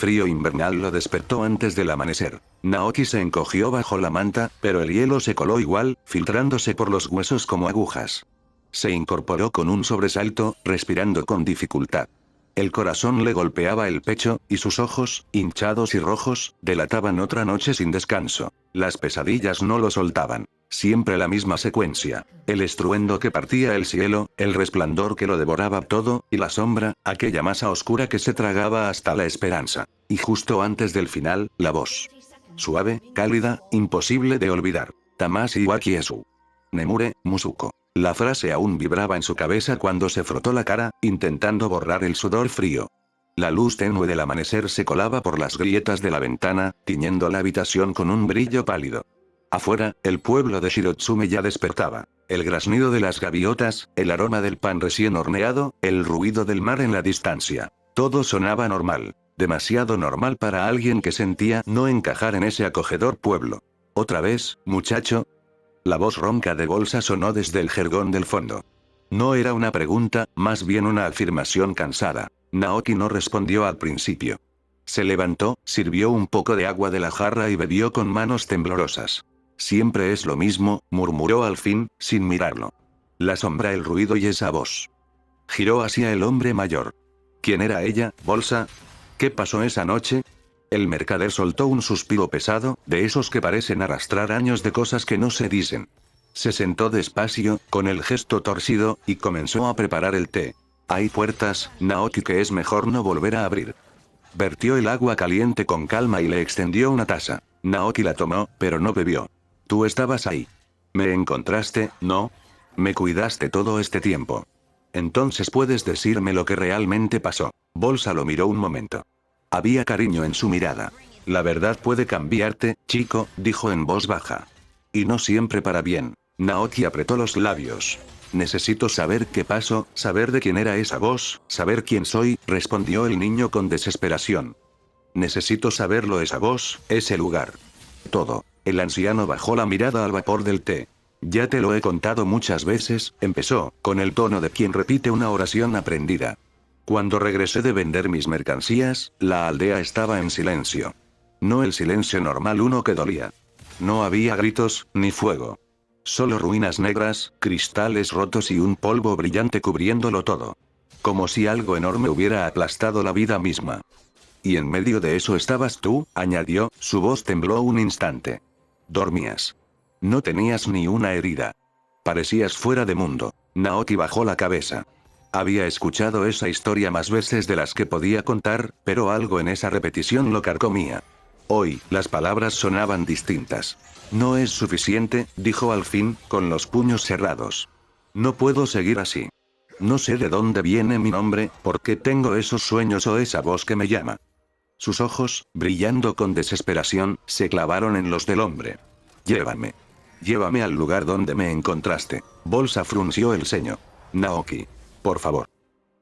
frío invernal lo despertó antes del amanecer. Naoki se encogió bajo la manta, pero el hielo se coló igual, filtrándose por los huesos como agujas. Se incorporó con un sobresalto, respirando con dificultad. El corazón le golpeaba el pecho, y sus ojos, hinchados y rojos, delataban otra noche sin descanso. Las pesadillas no lo soltaban. Siempre la misma secuencia. El estruendo que partía el cielo, el resplandor que lo devoraba todo, y la sombra, aquella masa oscura que se tragaba hasta la esperanza. Y justo antes del final, la voz. Suave, cálida, imposible de olvidar. Tamashii wa Kiesu. Nemure, Musuko. La frase aún vibraba en su cabeza cuando se frotó la cara, intentando borrar el sudor frío. La luz tenue del amanecer se colaba por las grietas de la ventana, tiñendo la habitación con un brillo pálido. Afuera, el pueblo de Shirotsume ya despertaba. El graznido de las gaviotas, el aroma del pan recién horneado, el ruido del mar en la distancia. Todo sonaba normal. Demasiado normal para alguien que sentía no encajar en ese acogedor pueblo. ¿Otra vez, muchacho? La voz ronca de Bolsa sonó desde el jergón del fondo. No era una pregunta, más bien una afirmación cansada. Naoki no respondió al principio. Se levantó, sirvió un poco de agua de la jarra y bebió con manos temblorosas. Siempre es lo mismo, murmuró al fin, sin mirarlo. La sombra, el ruido y esa voz. Giró hacia el hombre mayor. ¿Quién era ella, Bolsa? ¿Qué pasó esa noche? El mercader soltó un suspiro pesado, de esos que parecen arrastrar años de cosas que no se dicen. Se sentó despacio, con el gesto torcido, y comenzó a preparar el té. Hay puertas, Naoki, que es mejor no volver a abrir. Vertió el agua caliente con calma y le extendió una taza. Naoki la tomó, pero no bebió. Tú estabas ahí. Me encontraste, ¿no? Me cuidaste todo este tiempo. Entonces puedes decirme lo que realmente pasó. Bolsa lo miró un momento. Había cariño en su mirada. La verdad puede cambiarte, chico, dijo en voz baja. Y no siempre para bien. Naoki apretó los labios. Necesito saber qué pasó, saber de quién era esa voz, saber quién soy, respondió el niño con desesperación. Necesito saberlo, esa voz, ese lugar. Todo. El anciano bajó la mirada al vapor del té. Ya te lo he contado muchas veces, empezó, con el tono de quien repite una oración aprendida. Cuando regresé de vender mis mercancías, la aldea estaba en silencio. No el silencio normal, uno que dolía. No había gritos, ni fuego. Solo ruinas negras, cristales rotos y un polvo brillante cubriéndolo todo. Como si algo enorme hubiera aplastado la vida misma. Y en medio de eso estabas tú, añadió, su voz tembló un instante. Dormías. No tenías ni una herida. Parecías fuera de mundo. Naoki bajó la cabeza. Había escuchado esa historia más veces de las que podía contar, pero algo en esa repetición lo carcomía. Hoy, las palabras sonaban distintas. No es suficiente, dijo al fin, con los puños cerrados. No puedo seguir así. No sé de dónde viene mi nombre, por qué tengo esos sueños o esa voz que me llama. Sus ojos, brillando con desesperación, se clavaron en los del hombre. Llévame. Llévame al lugar donde me encontraste. Bolsa frunció el ceño. Naoki. Por favor.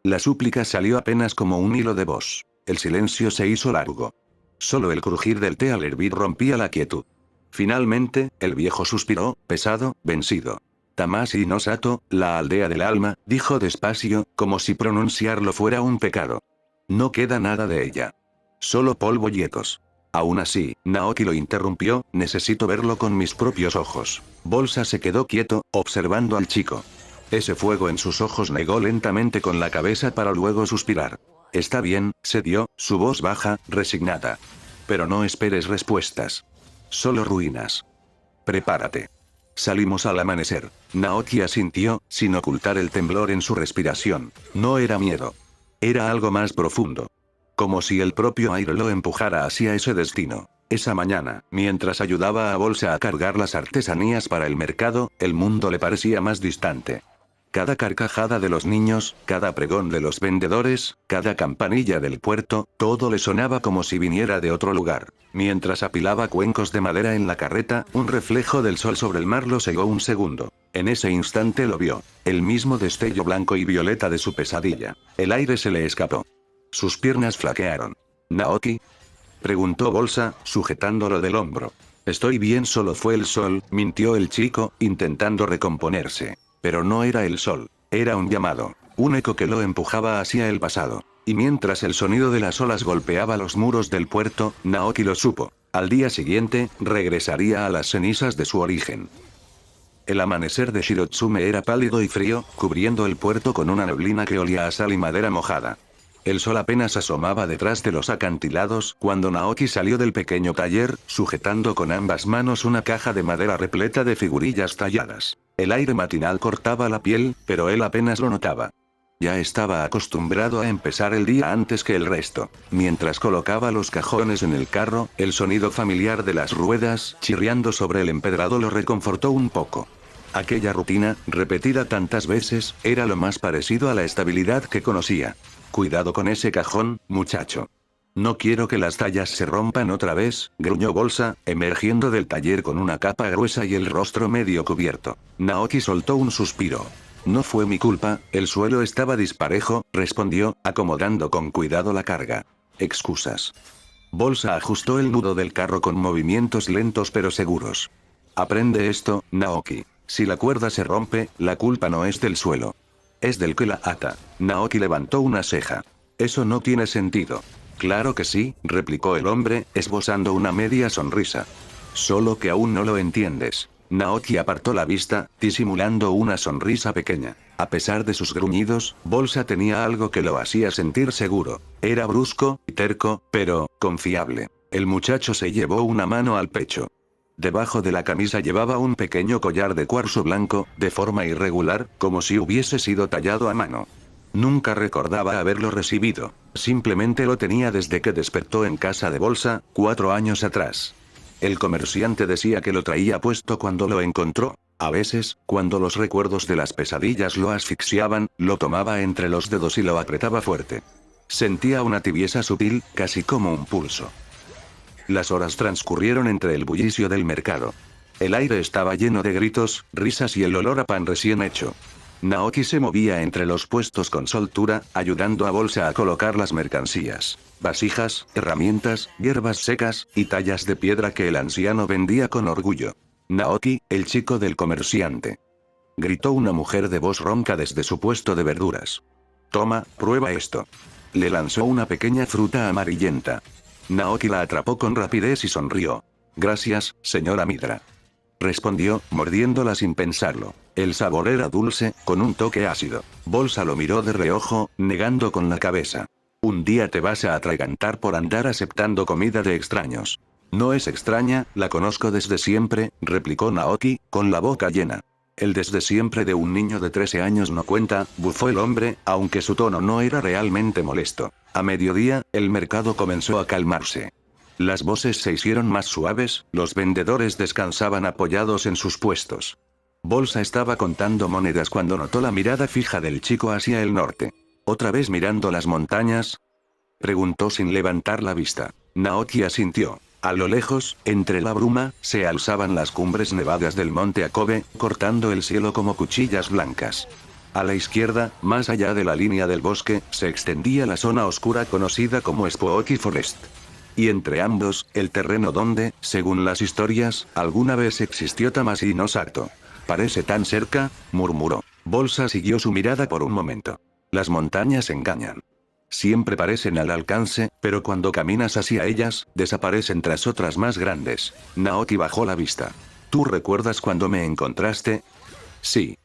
La súplica salió apenas como un hilo de voz. El silencio se hizo largo. Solo el crujir del té al hervir rompía la quietud. Finalmente, el viejo suspiró, pesado, vencido. Tamashii no Sato, la aldea del alma, dijo despacio, como si pronunciarlo fuera un pecado. No queda nada de ella. Solo polvo y ecos. Aún así, Naoki lo interrumpió, necesito verlo con mis propios ojos. Bolsa se quedó quieto, observando al chico. Ese fuego en sus ojos, negó lentamente con la cabeza para luego suspirar. Está bien, cedió, su voz baja, resignada. Pero no esperes respuestas. Solo ruinas. Prepárate. Salimos al amanecer. Naoki asintió, sin ocultar el temblor en su respiración. No era miedo. Era algo más profundo. Como si el propio aire lo empujara hacia ese destino. Esa mañana, mientras ayudaba a Bolsa a cargar las artesanías para el mercado, el mundo le parecía más distante. Cada carcajada de los niños, cada pregón de los vendedores, cada campanilla del puerto, todo le sonaba como si viniera de otro lugar. Mientras apilaba cuencos de madera en la carreta, un reflejo del sol sobre el mar lo cegó un segundo. En ese instante lo vio. El mismo destello blanco y violeta de su pesadilla. El aire se le escapó. Sus piernas flaquearon. ¿Naoki? Preguntó Bolsa, sujetándolo del hombro. Estoy bien, solo fue el sol, mintió el chico, intentando recomponerse. Pero no era el sol. Era un llamado. Un eco que lo empujaba hacia el pasado. Y mientras el sonido de las olas golpeaba los muros del puerto, Naoki lo supo. Al día siguiente, regresaría a las cenizas de su origen. El amanecer de Shirotsume era pálido y frío, cubriendo el puerto con una neblina que olía a sal y madera mojada. El sol apenas asomaba detrás de los acantilados cuando Naoki salió del pequeño taller, sujetando con ambas manos una caja de madera repleta de figurillas talladas. El aire matinal cortaba la piel, pero él apenas lo notaba. Ya estaba acostumbrado a empezar el día antes que el resto. Mientras colocaba los cajones en el carro, el sonido familiar de las ruedas chirriando sobre el empedrado lo reconfortó un poco. Aquella rutina, repetida tantas veces, era lo más parecido a la estabilidad que conocía. Cuidado con ese cajón, muchacho. No quiero que las tallas se rompan otra vez, gruñó Bolsa, emergiendo del taller con una capa gruesa y el rostro medio cubierto. Naoki soltó un suspiro. No fue mi culpa, el suelo estaba disparejo, respondió, acomodando con cuidado la carga. Excusas. Bolsa ajustó el nudo del carro con movimientos lentos pero seguros. Aprende esto, Naoki. Si la cuerda se rompe, la culpa no es del suelo. Es del que la ata. Naoki levantó una ceja. Eso no tiene sentido. Claro que sí, replicó el hombre, esbozando una media sonrisa. Solo que aún no lo entiendes. Naoki apartó la vista, disimulando una sonrisa pequeña. A pesar de sus gruñidos, Bolsa tenía algo que lo hacía sentir seguro. Era brusco y terco, pero confiable. El muchacho se llevó una mano al pecho. Debajo de la camisa llevaba un pequeño collar de cuarzo blanco, de forma irregular, como si hubiese sido tallado a mano. Nunca recordaba haberlo recibido. Simplemente lo tenía desde que despertó en casa de Bolsa, 4 años atrás. El comerciante decía que lo traía puesto cuando lo encontró. A veces, cuando los recuerdos de las pesadillas lo asfixiaban, lo tomaba entre los dedos y lo apretaba fuerte. Sentía una tibieza sutil, casi como un pulso. Las horas transcurrieron entre el bullicio del mercado. El aire estaba lleno de gritos, risas y el olor a pan recién hecho. Naoki se movía entre los puestos con soltura, ayudando a Bolsa a colocar las mercancías. Vasijas, herramientas, hierbas secas, y tallas de piedra que el anciano vendía con orgullo. Naoki, el chico del comerciante. Gritó una mujer de voz ronca desde su puesto de verduras. Toma, prueba esto. Le lanzó una pequeña fruta amarillenta. Naoki la atrapó con rapidez y sonrió. Gracias, señora Midra. Respondió, mordiéndola sin pensarlo. El sabor era dulce, con un toque ácido. Bolsa lo miró de reojo, negando con la cabeza. Un día te vas a atragantar por andar aceptando comida de extraños. No es extraña, la conozco desde siempre, replicó Naoki, con la boca llena. El desde siempre de un niño de 13 años no cuenta, bufó el hombre, aunque su tono no era realmente molesto. A mediodía, el mercado comenzó a calmarse. Las voces se hicieron más suaves, los vendedores descansaban apoyados en sus puestos. Bolsa estaba contando monedas cuando notó la mirada fija del chico hacia el norte. ¿Otra vez mirando las montañas?, preguntó sin levantar la vista. Naoki asintió. A lo lejos, entre la bruma, se alzaban las cumbres nevadas del monte Akobe, cortando el cielo como cuchillas blancas. A la izquierda, más allá de la línea del bosque, se extendía la zona oscura conocida como Spooky Forest. Y entre ambos, el terreno donde, según las historias, alguna vez existió Tamashii no Sato. Parece tan cerca, murmuró. Bolsa siguió su mirada por un momento. Las montañas engañan. Siempre parecen al alcance, pero cuando caminas hacia ellas, desaparecen tras otras más grandes. Naoki bajó la vista. ¿Tú recuerdas cuando me encontraste? Sí.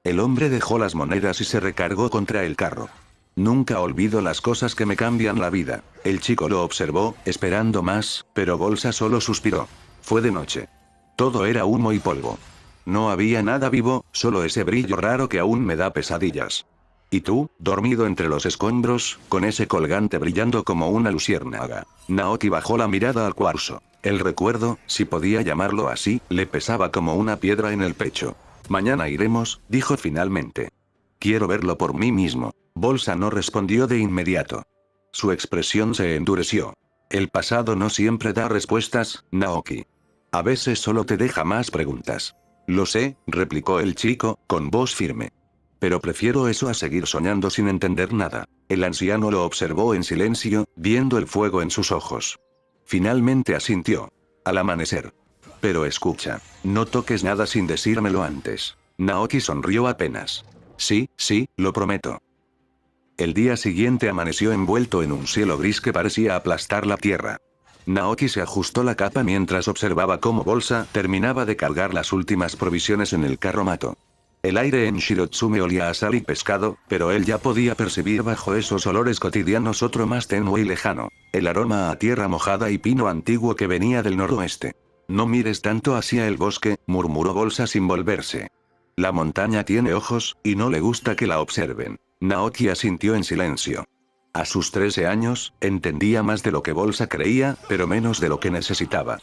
El hombre dejó las monedas y se recargó contra el carro. Nunca olvido las cosas que me cambian la vida. El chico lo observó, esperando más, pero Bolsa solo suspiró. Fue de noche. Todo era humo y polvo. No había nada vivo, solo ese brillo raro que aún me da pesadillas. Y tú, dormido entre los escombros, con ese colgante brillando como una luciérnaga. Naoki bajó la mirada al cuarzo. El recuerdo, si podía llamarlo así, le pesaba como una piedra en el pecho. Mañana iremos, dijo finalmente. Quiero verlo por mí mismo. Bolsa no respondió de inmediato. Su expresión se endureció. El pasado no siempre da respuestas, Naoki. A veces solo te deja más preguntas. Lo sé, replicó el chico, con voz firme. Pero prefiero eso a seguir soñando sin entender nada. El anciano lo observó en silencio, viendo el fuego en sus ojos. Finalmente asintió. Al amanecer. Pero escucha, no toques nada sin decírmelo antes. Naoki sonrió apenas. Sí, lo prometo. El día siguiente amaneció envuelto en un cielo gris que parecía aplastar la tierra. Naoki se ajustó la capa mientras observaba cómo Bolsa terminaba de cargar las últimas provisiones en el carromato. El aire en Shirotsume olía a sal y pescado, pero él ya podía percibir bajo esos olores cotidianos otro más tenue y lejano, el aroma a tierra mojada y pino antiguo que venía del noroeste. No mires tanto hacia el bosque, murmuró Bolsa sin volverse. La montaña tiene ojos, y no le gusta que la observen. Naoki asintió en silencio. A sus 13 años, entendía más de lo que Bolsa creía, pero menos de lo que necesitaba.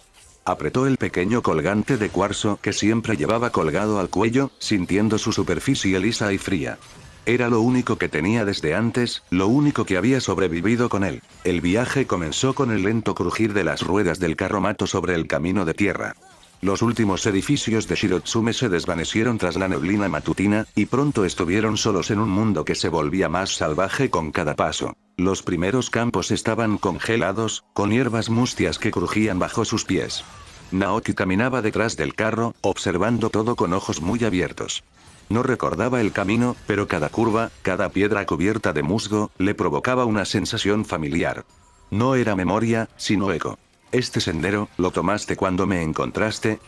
Apretó el pequeño colgante de cuarzo que siempre llevaba colgado al cuello, sintiendo su superficie lisa y fría. Era lo único que tenía desde antes, lo único que había sobrevivido con él. El viaje comenzó con el lento crujir de las ruedas del carromato sobre el camino de tierra. Los últimos edificios de Shirotsume se desvanecieron tras la neblina matutina, y pronto estuvieron solos en un mundo que se volvía más salvaje con cada paso. Los primeros campos estaban congelados, con hierbas mustias que crujían bajo sus pies. Naoki caminaba detrás del carro, observando todo con ojos muy abiertos. No recordaba el camino, pero cada curva, cada piedra cubierta de musgo, le provocaba una sensación familiar. No era memoria, sino eco. ¿Este sendero, lo tomaste cuando me encontraste?,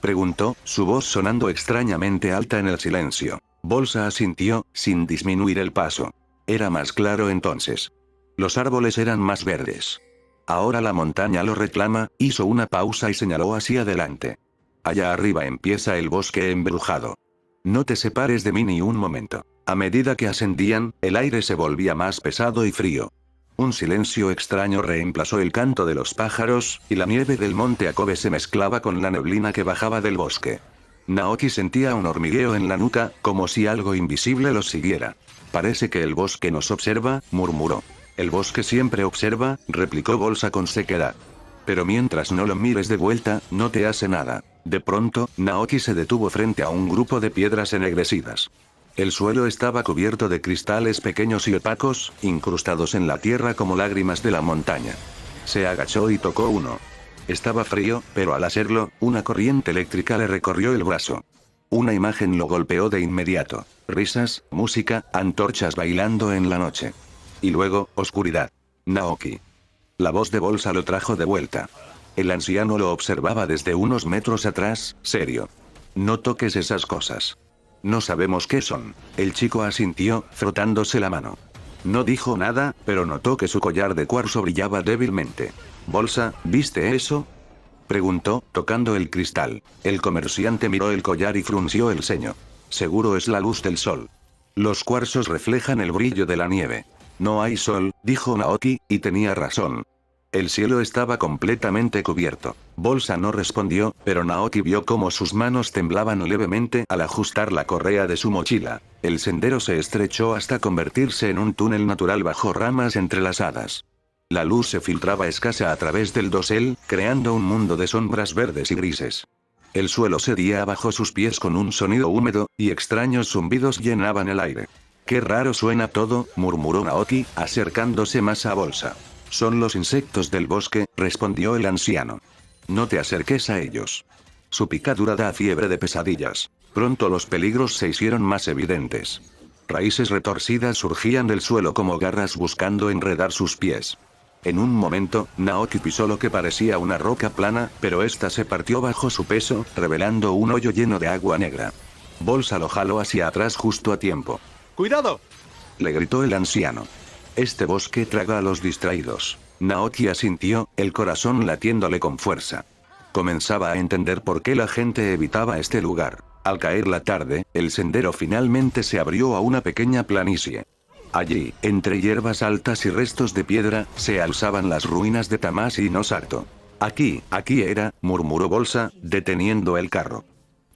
preguntó, su voz sonando extrañamente alta en el silencio. Bolsa asintió, sin disminuir el paso. Era más claro entonces. Los árboles eran más verdes. Ahora la montaña lo reclama, hizo una pausa y señaló hacia adelante. Allá arriba empieza el bosque embrujado. No te separes de mí ni un momento. A medida que ascendían, el aire se volvía más pesado y frío. Un silencio extraño reemplazó el canto de los pájaros, y la nieve del monte Akobe se mezclaba con la neblina que bajaba del bosque. Naoki sentía un hormigueo en la nuca, como si algo invisible los siguiera. Parece que el bosque nos observa, murmuró. El bosque siempre observa, replicó Bolsa con sequedad. Pero mientras no lo mires de vuelta, no te hace nada. De pronto, Naoki se detuvo frente a un grupo de piedras ennegrecidas. El suelo estaba cubierto de cristales pequeños y opacos, incrustados en la tierra como lágrimas de la montaña. Se agachó y tocó uno. Estaba frío, pero al hacerlo, una corriente eléctrica le recorrió el brazo. Una imagen lo golpeó de inmediato. Risas, música, antorchas bailando en la noche. Y luego, oscuridad. Naoki. La voz de Bolsa lo trajo de vuelta. El anciano lo observaba desde unos metros atrás, serio. No toques esas cosas. No sabemos qué son. El chico asintió, frotándose la mano. No dijo nada, pero notó que su collar de cuarzo brillaba débilmente. Bolsa, ¿viste eso?, preguntó, tocando el cristal. El comerciante miró el collar y frunció el ceño. Seguro es la luz del sol. Los cuarzos reflejan el brillo de la nieve. No hay sol, dijo Naoki, y tenía razón. El cielo estaba completamente cubierto. Bolsa no respondió, pero Naoki vio cómo sus manos temblaban levemente al ajustar la correa de su mochila. El sendero se estrechó hasta convertirse en un túnel natural bajo ramas entrelazadas. La luz se filtraba escasa a través del dosel, creando un mundo de sombras verdes y grises. El suelo cedía bajo sus pies con un sonido húmedo, y extraños zumbidos llenaban el aire. «Qué raro suena todo», murmuró Naoki, acercándose más a Bolsa. «Son los insectos del bosque», respondió el anciano. «No te acerques a ellos. Su picadura da fiebre de pesadillas». Pronto los peligros se hicieron más evidentes. Raíces retorcidas surgían del suelo como garras buscando enredar sus pies. En un momento, Naoki pisó lo que parecía una roca plana, pero esta se partió bajo su peso, revelando un hoyo lleno de agua negra. Bolsa lo jaló hacia atrás justo a tiempo. ¡Cuidado!, le gritó el anciano. Este bosque traga a los distraídos. Naoki asintió, el corazón latiéndole con fuerza. Comenzaba a entender por qué la gente evitaba este lugar. Al caer la tarde, el sendero finalmente se abrió a una pequeña planicie. Allí, entre hierbas altas y restos de piedra, se alzaban las ruinas de Tamashii no Sato. Aquí era, murmuró Bolsa, deteniendo el carro.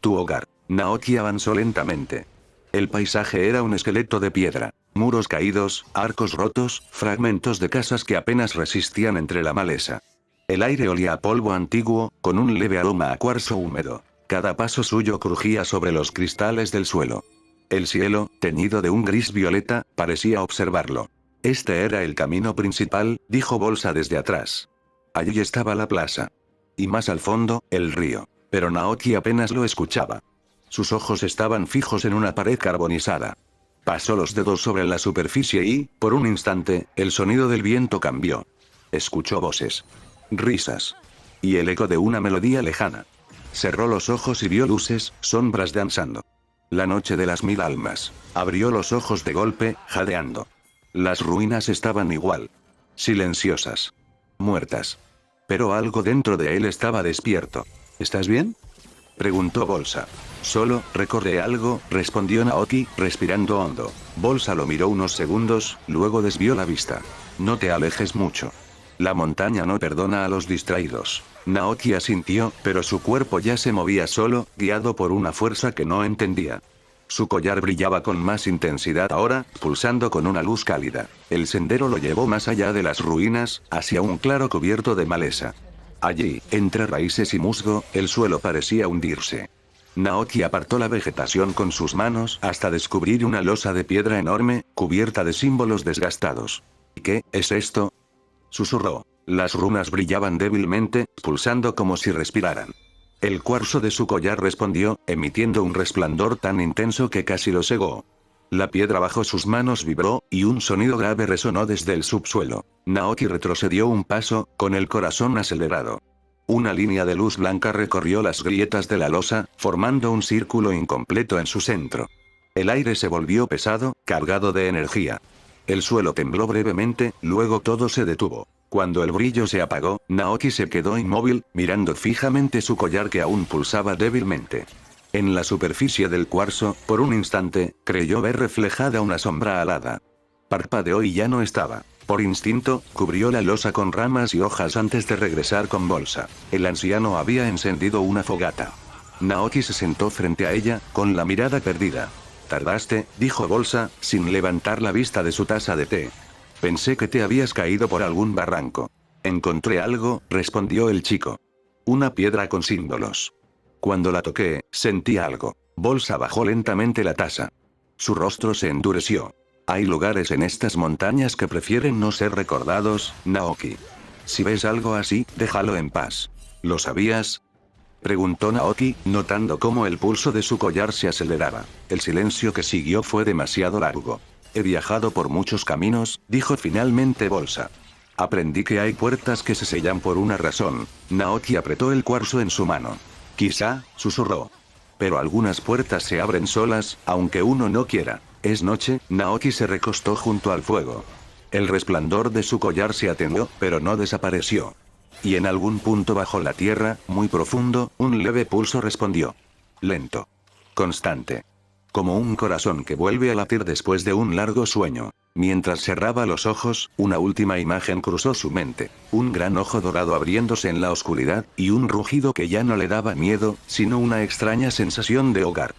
Tu hogar. Naoki avanzó lentamente. El paisaje era un esqueleto de piedra. Muros caídos, arcos rotos, fragmentos de casas que apenas resistían entre la maleza. El aire olía a polvo antiguo, con un leve aroma a cuarzo húmedo. Cada paso suyo crujía sobre los cristales del suelo. El cielo, teñido de un gris violeta, parecía observarlo. Este era el camino principal, dijo Bolsa desde atrás. Allí estaba la plaza. Y más al fondo, el río. Pero Naoki apenas lo escuchaba. Sus ojos estaban fijos en una pared carbonizada. Pasó los dedos sobre la superficie y, por un instante, el sonido del viento cambió. Escuchó voces. Risas. Y el eco de una melodía lejana. Cerró los ojos y vio luces, sombras danzando. La noche de las 1000 almas. Abrió los ojos de golpe, jadeando. Las ruinas estaban igual. Silenciosas. Muertas. Pero algo dentro de él estaba despierto. ¿Estás bien?, preguntó Bolsa. Solo, recordé algo, respondió Naoki, respirando hondo. Bolsa lo miró unos segundos, luego desvió la vista. No te alejes mucho. La montaña no perdona a los distraídos. Naoki asintió, pero su cuerpo ya se movía solo, guiado por una fuerza que no entendía. Su collar brillaba con más intensidad ahora, pulsando con una luz cálida. El sendero lo llevó más allá de las ruinas, hacia un claro cubierto de maleza. Allí, entre raíces y musgo, el suelo parecía hundirse. Naoki apartó la vegetación con sus manos hasta descubrir una losa de piedra enorme, cubierta de símbolos desgastados. ¿Qué es esto?, susurró. Las runas brillaban débilmente, pulsando como si respiraran. El cuarzo de su collar respondió, emitiendo un resplandor tan intenso que casi lo cegó. La piedra bajo sus manos vibró, y un sonido grave resonó desde el subsuelo. Naoki retrocedió un paso, con el corazón acelerado. Una línea de luz blanca recorrió las grietas de la losa, formando un círculo incompleto en su centro. El aire se volvió pesado, cargado de energía. El suelo tembló brevemente, luego todo se detuvo. Cuando el brillo se apagó, Naoki se quedó inmóvil, mirando fijamente su collar que aún pulsaba débilmente. En la superficie del cuarzo, por un instante, creyó ver reflejada una sombra alada. Parpadeó y ya no estaba. Por instinto, cubrió la losa con ramas y hojas antes de regresar con Bolsa. El anciano había encendido una fogata. Naoki se sentó frente a ella, con la mirada perdida. «Tardaste», dijo Bolsa, sin levantar la vista de su taza de té. «Pensé que te habías caído por algún barranco». «Encontré algo», respondió el chico. «Una piedra con símbolos. Cuando la toqué, sentí algo». Bolsa bajó lentamente la taza. Su rostro se endureció. «Hay lugares en estas montañas que prefieren no ser recordados, Naoki. Si ves algo así, déjalo en paz». «¿Lo sabías?», preguntó Naoki, notando cómo el pulso de su collar se aceleraba. El silencio que siguió fue demasiado largo. «He viajado por muchos caminos», dijo finalmente Bolsa. «Aprendí que hay puertas que se sellan por una razón». Naoki apretó el cuarzo en su mano. «Quizá», susurró. «Pero algunas puertas se abren solas, aunque uno no quiera». Es noche, Naoki se recostó junto al fuego. El resplandor de su collar se atenuó, pero no desapareció. Y en algún punto bajo la tierra, muy profundo, un leve pulso respondió. Lento. Constante. Como un corazón que vuelve a latir después de un largo sueño. Mientras cerraba los ojos, una última imagen cruzó su mente. Un gran ojo dorado abriéndose en la oscuridad, y un rugido que ya no le daba miedo, sino una extraña sensación de hogar.